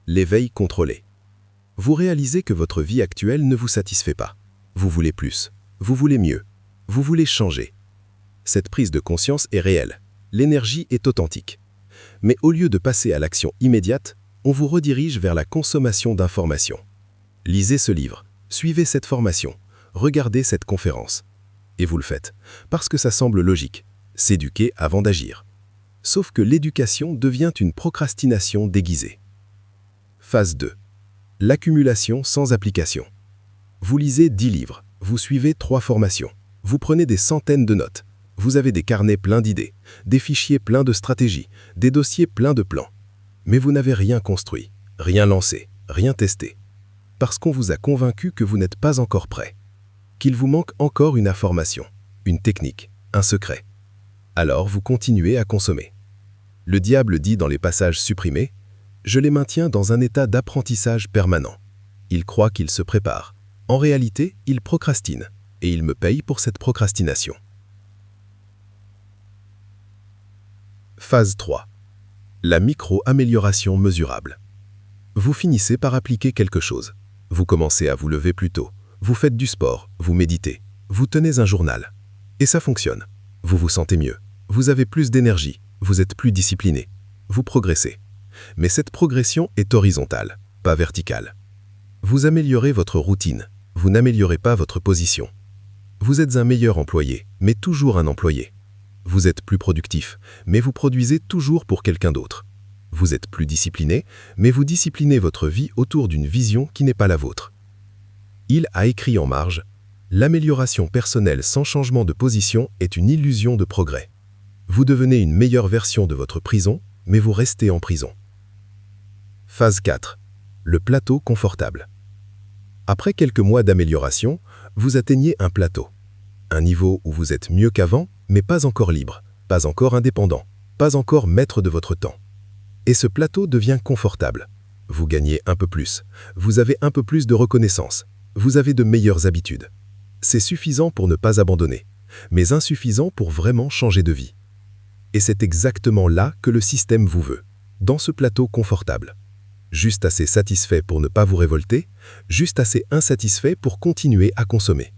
L'éveil contrôlé. Vous réalisez que votre vie actuelle ne vous satisfait pas. Vous voulez plus. Vous voulez mieux. Vous voulez changer. Cette prise de conscience est réelle. L'énergie est authentique. Mais au lieu de passer à l'action immédiate, on vous redirige vers la consommation d'informations. Lisez ce livre, suivez cette formation, regardez cette conférence. Et vous le faites, parce que ça semble logique, s'éduquer avant d'agir. Sauf que l'éducation devient une procrastination déguisée. Phase 2. L'accumulation sans application. Vous lisez 10 livres, vous suivez 3 formations, vous prenez des centaines de notes, vous avez des carnets pleins d'idées, des fichiers pleins de stratégies, des dossiers pleins de plans. Mais vous n'avez rien construit, rien lancé, rien testé. Parce qu'on vous a convaincu que vous n'êtes pas encore prêt, qu'il vous manque encore une information, une technique, un secret. Alors vous continuez à consommer. Le diable dit dans les passages supprimés, « Je les maintiens dans un état d'apprentissage permanent. Ils croient qu'ils se préparent. En réalité, ils procrastinent, et ils me payent pour cette procrastination. » Phase 3. La micro-amélioration mesurable. Vous finissez par appliquer quelque chose. Vous commencez à vous lever plus tôt. Vous faites du sport, vous méditez, vous tenez un journal. Et ça fonctionne. Vous vous sentez mieux. Vous avez plus d'énergie. Vous êtes plus discipliné. Vous progressez. Mais cette progression est horizontale, pas verticale. Vous améliorez votre routine. Vous n'améliorez pas votre position. Vous êtes un meilleur employé, mais toujours un employé. Vous êtes plus productif, mais vous produisez toujours pour quelqu'un d'autre. Vous êtes plus discipliné, mais vous disciplinez votre vie autour d'une vision qui n'est pas la vôtre. Hill a écrit en marge « L'amélioration personnelle sans changement de position est une illusion de progrès. Vous devenez une meilleure version de votre prison, mais vous restez en prison. » Phase 4. Le plateau confortable. Après quelques mois d'amélioration, vous atteignez un plateau. Un niveau où vous êtes mieux qu'avant, mais pas encore libre, pas encore indépendant, pas encore maître de votre temps. Et ce plateau devient confortable. Vous gagnez un peu plus, vous avez un peu plus de reconnaissance, vous avez de meilleures habitudes. C'est suffisant pour ne pas abandonner, mais insuffisant pour vraiment changer de vie. Et c'est exactement là que le système vous veut, dans ce plateau confortable. Juste assez satisfait pour ne pas vous révolter, juste assez insatisfait pour continuer à consommer.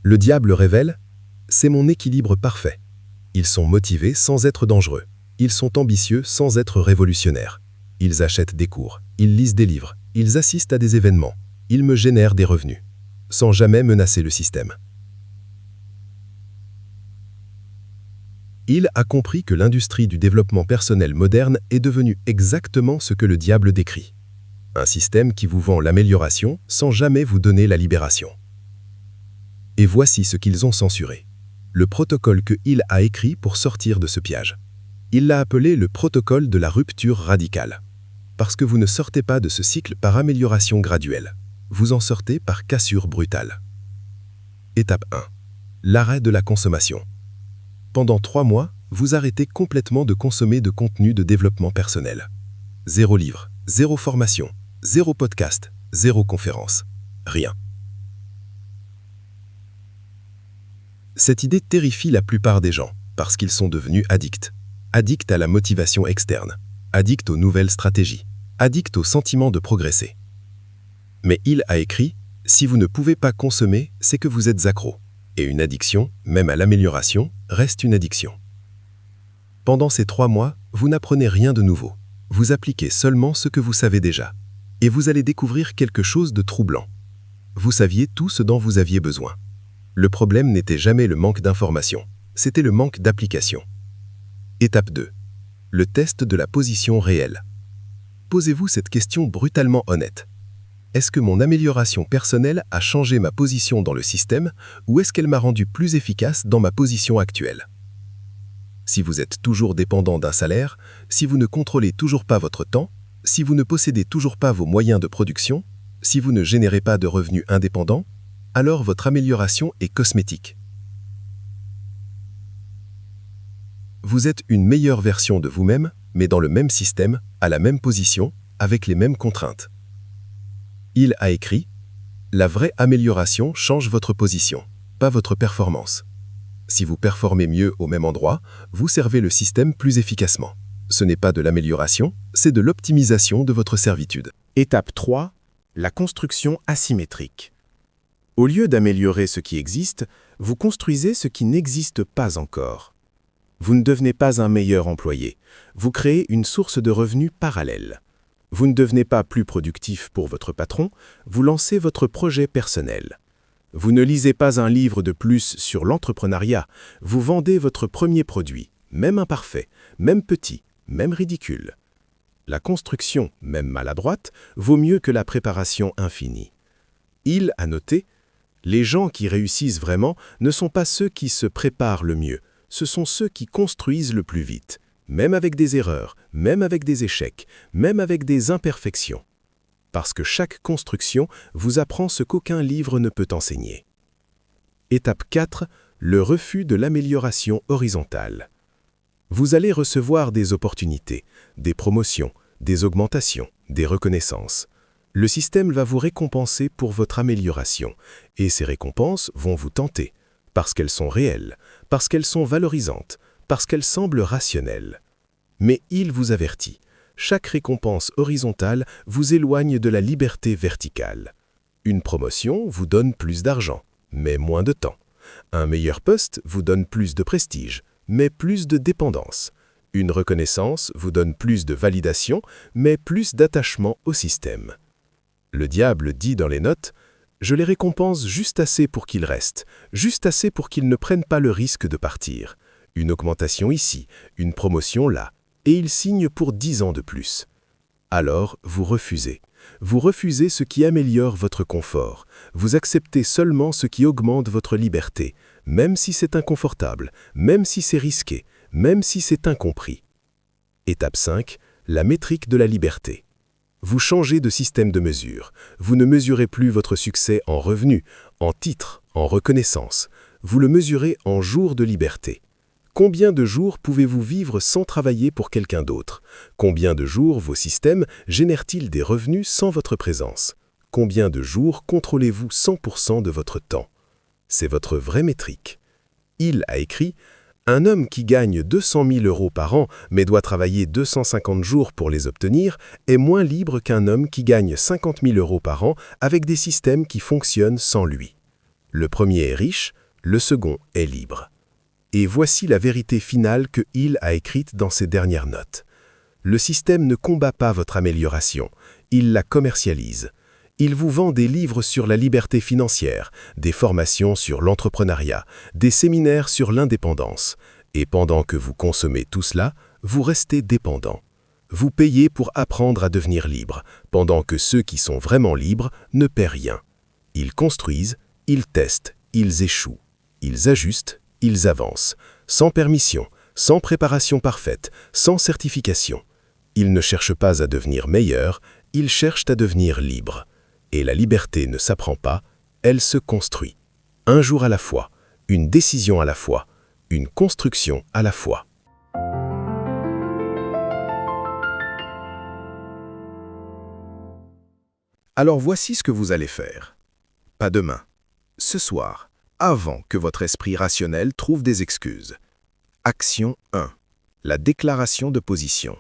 Le diable révèle « C'est mon équilibre parfait. Ils sont motivés sans être dangereux. Ils sont ambitieux sans être révolutionnaires. Ils achètent des cours, ils lisent des livres, ils assistent à des événements, ils me génèrent des revenus, sans jamais menacer le système. » Hill a compris que l'industrie du développement personnel moderne est devenue exactement ce que le diable décrit. Un système qui vous vend l'amélioration sans jamais vous donner la libération. Et voici ce qu'ils ont censuré. Le protocole que Hill a écrit pour sortir de ce piège. Il l'a appelé le protocole de la rupture radicale. Parce que vous ne sortez pas de ce cycle par amélioration graduelle. Vous en sortez par cassure brutale. Étape 1. L'arrêt de la consommation. Pendant 3 mois, vous arrêtez complètement de consommer de contenu de développement personnel. 0 livre, 0 formation, 0 podcast, 0 conférence. Rien. Cette idée terrifie la plupart des gens, parce qu'ils sont devenus addicts. Addicts à la motivation externe, addicts aux nouvelles stratégies, addicts au sentiment de progresser. Mais Hill a écrit « Si vous ne pouvez pas consommer, c'est que vous êtes accro. Et une addiction, même à l'amélioration, reste une addiction. » Pendant ces 3 mois, vous n'apprenez rien de nouveau. Vous appliquez seulement ce que vous savez déjà. Et vous allez découvrir quelque chose de troublant. Vous saviez tout ce dont vous aviez besoin. Le problème n'était jamais le manque d'information, c'était le manque d'application. Étape 2. Le test de la position réelle. Posez-vous cette question brutalement honnête. Est-ce que mon amélioration personnelle a changé ma position dans le système ou est-ce qu'elle m'a rendu plus efficace dans ma position actuelle? Si vous êtes toujours dépendant d'un salaire, si vous ne contrôlez toujours pas votre temps, si vous ne possédez toujours pas vos moyens de production, si vous ne générez pas de revenus indépendants, alors votre amélioration est cosmétique. Vous êtes une meilleure version de vous-même, mais dans le même système, à la même position, avec les mêmes contraintes. Il a écrit « La vraie amélioration change votre position, pas votre performance. Si vous performez mieux au même endroit, vous servez le système plus efficacement. Ce n'est pas de l'amélioration, c'est de l'optimisation de votre servitude. » Étape 3. La construction asymétrique. Au lieu d'améliorer ce qui existe, vous construisez ce qui n'existe pas encore. Vous ne devenez pas un meilleur employé. Vous créez une source de revenus parallèle. Vous ne devenez pas plus productif pour votre patron, vous lancez votre projet personnel. Vous ne lisez pas un livre de plus sur l'entrepreneuriat, vous vendez votre premier produit, même imparfait, même petit, même ridicule. La construction, même maladroite, vaut mieux que la préparation infinie. Il a noté, les gens qui réussissent vraiment ne sont pas ceux qui se préparent le mieux, ce sont ceux qui construisent le plus vite, même avec des erreurs, même avec des échecs, même avec des imperfections. Parce que chaque construction vous apprend ce qu'aucun livre ne peut enseigner. Étape 4. Le refus de l'amélioration horizontale. Vous allez recevoir des opportunités, des promotions, des augmentations, des reconnaissances. Le système va vous récompenser pour votre amélioration, et ces récompenses vont vous tenter, parce qu'elles sont réelles, parce qu'elles sont valorisantes, parce qu'elles semblent rationnelles. Mais il vous avertit. Chaque récompense horizontale vous éloigne de la liberté verticale. Une promotion vous donne plus d'argent, mais moins de temps. Un meilleur poste vous donne plus de prestige, mais plus de dépendance. Une reconnaissance vous donne plus de validation, mais plus d'attachement au système. Le diable dit dans les notes « Je les récompense juste assez pour qu'ils restent, juste assez pour qu'ils ne prennent pas le risque de partir. Une augmentation ici, une promotion là. » Et il signe pour 10 ans de plus. Alors, vous refusez. Vous refusez ce qui améliore votre confort. Vous acceptez seulement ce qui augmente votre liberté, même si c'est inconfortable, même si c'est risqué, même si c'est incompris. Étape 5. La métrique de la liberté. Vous changez de système de mesure. Vous ne mesurez plus votre succès en revenus, en titres, en reconnaissance. Vous le mesurez en jours de liberté. Combien de jours pouvez-vous vivre sans travailler pour quelqu'un d'autre? Combien de jours vos systèmes génèrent-ils des revenus sans votre présence? Combien de jours contrôlez-vous 100% de votre temps? C'est votre vraie métrique. Il a écrit « Un homme qui gagne 200 000 € par an mais doit travailler 250 jours pour les obtenir est moins libre qu'un homme qui gagne 50 000 € par an avec des systèmes qui fonctionnent sans lui. Le premier est riche, le second est libre. » Et voici la vérité finale que Il a écrite dans ses dernières notes. Le système ne combat pas votre amélioration, il la commercialise. Il vous vend des livres sur la liberté financière, des formations sur l'entrepreneuriat, des séminaires sur l'indépendance. Et pendant que vous consommez tout cela, vous restez dépendant. Vous payez pour apprendre à devenir libre, pendant que ceux qui sont vraiment libres ne paient rien. Ils construisent, ils testent, ils échouent, ils ajustent, ils avancent, sans permission, sans préparation parfaite, sans certification. Ils ne cherchent pas à devenir meilleurs, ils cherchent à devenir libres. Et la liberté ne s'apprend pas, elle se construit. Un jour à la fois, une décision à la fois, une construction à la fois. Alors voici ce que vous allez faire. Pas demain, ce soir, avant que votre esprit rationnel trouve des excuses. Action 1. La déclaration de position.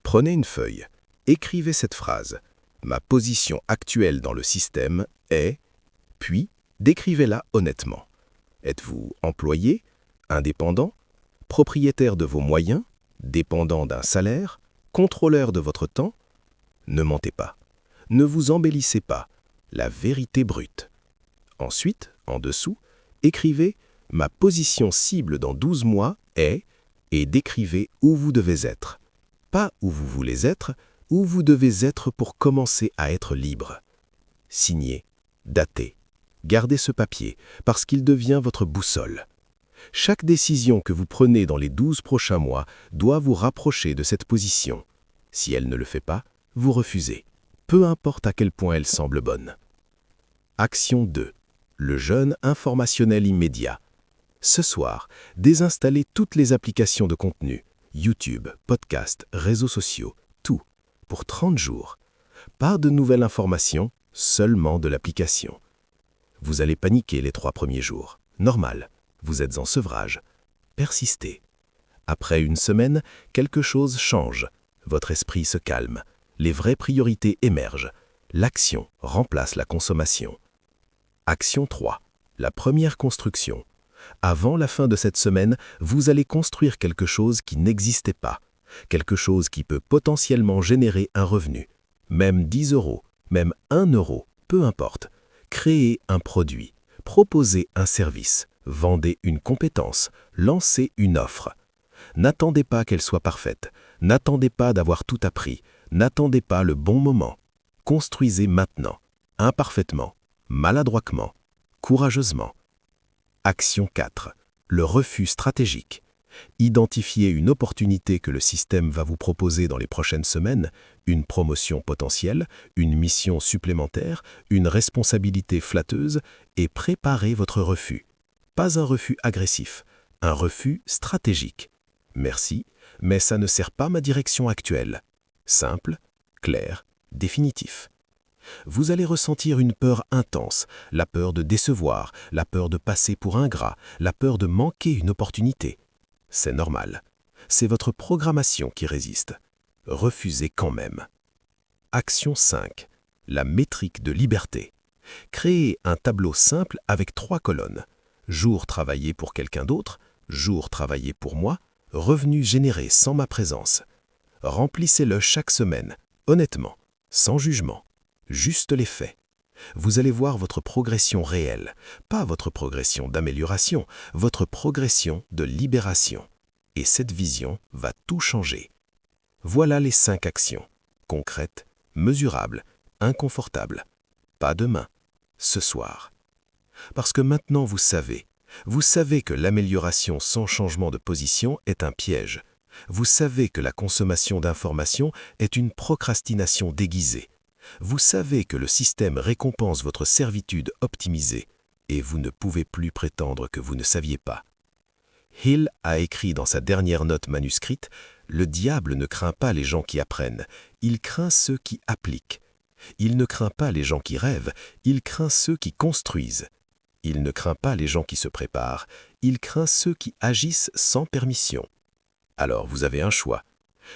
Prenez une feuille, écrivez cette phrase. Ma position actuelle dans le système est... Puis, décrivez-la honnêtement. Êtes-vous employé, indépendant, propriétaire de vos moyens, dépendant d'un salaire, contrôleur de votre temps? Ne mentez pas. Ne vous embellissez pas. La vérité brute. Ensuite, en dessous, écrivez « Ma position cible dans 12 mois est… » et décrivez où vous devez être. Pas où vous voulez être, où vous devez être pour commencer à être libre. signez, datez. Gardez ce papier parce qu'il devient votre boussole. Chaque décision que vous prenez dans les 12 prochains mois doit vous rapprocher de cette position. Si elle ne le fait pas, vous refusez, peu importe à quel point elle semble bonne. Action 2. Le jeûne informationnel immédiat. Ce soir, désinstallez toutes les applications de contenu, YouTube, podcast, réseaux sociaux, tout, pour 30 jours. Pas de nouvelles informations, seulement de l'application. Vous allez paniquer les 3 premiers jours. Normal, vous êtes en sevrage. Persistez. Après une semaine, quelque chose change. Votre esprit se calme. Les vraies priorités émergent. L'action remplace la consommation. Action 3. La première construction. Avant la fin de cette semaine, vous allez construire quelque chose qui n'existait pas. Quelque chose qui peut potentiellement générer un revenu. Même 10 €, même 1 €, peu importe. Créez un produit, proposez un service, vendez une compétence, lancez une offre. N'attendez pas qu'elle soit parfaite, n'attendez pas d'avoir tout appris, n'attendez pas le bon moment. Construisez maintenant, imparfaitement, maladroitement, courageusement. Action 4. Le refus stratégique. Identifiez une opportunité que le système va vous proposer dans les prochaines semaines, une promotion potentielle, une mission supplémentaire, une responsabilité flatteuse, et préparez votre refus. Pas un refus agressif, un refus stratégique. Merci, mais ça ne sert pas ma direction actuelle. Simple, clair, définitif. Vous allez ressentir une peur intense, la peur de décevoir, la peur de passer pour ingrat, la peur de manquer une opportunité. C'est normal. C'est votre programmation qui résiste. Refusez quand même. Action 5. La métrique de liberté. Créez un tableau simple avec 3 colonnes. Jour travaillé pour quelqu'un d'autre, jour travaillé pour moi, revenus générés sans ma présence. Remplissez-le chaque semaine, honnêtement, sans jugement, juste les faits. Vous allez voir votre progression réelle, pas votre progression d'amélioration, votre progression de libération. Et cette vision va tout changer. Voilà les 5 actions, concrètes, mesurables, inconfortables. Pas demain, ce soir. Parce que maintenant vous savez que l'amélioration sans changement de position est un piège. Vous savez que la consommation d'informations est une procrastination déguisée. Vous savez que le système récompense votre servitude optimisée et vous ne pouvez plus prétendre que vous ne saviez pas. Hill a écrit dans sa dernière note manuscrite « Le diable ne craint pas les gens qui apprennent, il craint ceux qui appliquent. Il ne craint pas les gens qui rêvent, il craint ceux qui construisent. Il ne craint pas les gens qui se préparent, il craint ceux qui agissent sans permission. » Alors vous avez un choix.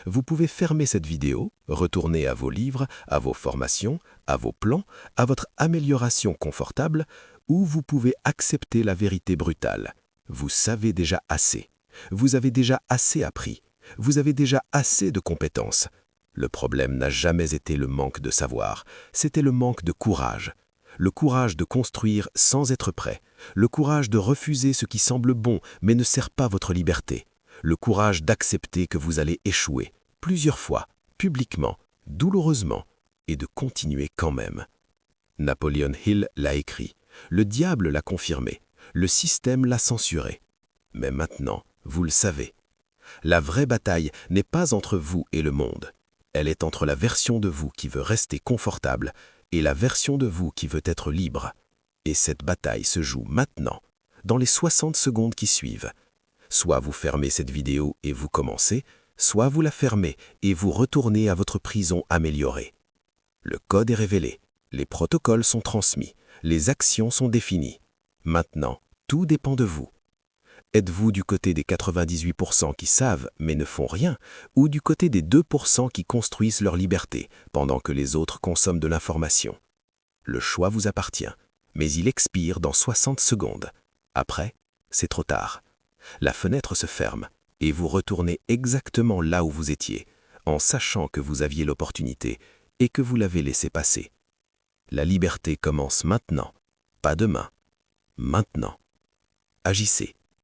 Vous pouvez fermer cette vidéo, retourner à vos livres, à vos formations, à vos plans, à votre amélioration confortable, ou vous pouvez accepter la vérité brutale. Vous savez déjà assez. Vous avez déjà assez appris. Vous avez déjà assez de compétences. Le problème n'a jamais été le manque de savoir, c'était le manque de courage. Le courage de construire sans être prêt. Le courage de refuser ce qui semble bon mais ne sert pas votre liberté. Le courage d'accepter que vous allez échouer, plusieurs fois, publiquement, douloureusement, et de continuer quand même. Napoleon Hill l'a écrit, le diable l'a confirmé, le système l'a censuré. Mais maintenant, vous le savez. La vraie bataille n'est pas entre vous et le monde. Elle est entre la version de vous qui veut rester confortable et la version de vous qui veut être libre. Et cette bataille se joue maintenant, dans les 60 secondes qui suivent. Soit vous fermez cette vidéo et vous commencez, soit vous la fermez et vous retournez à votre prison améliorée. Le code est révélé, les protocoles sont transmis, les actions sont définies. Maintenant, tout dépend de vous. Êtes-vous du côté des 98% qui savent mais ne font rien, ou du côté des 2% qui construisent leur liberté pendant que les autres consomment de l'information? Le choix vous appartient, mais il expire dans 60 secondes. Après, c'est trop tard. La fenêtre se ferme et vous retournez exactement là où vous étiez, en sachant que vous aviez l'opportunité et que vous l'avez laissé passer. La liberté commence maintenant, pas demain. Maintenant. Agissez.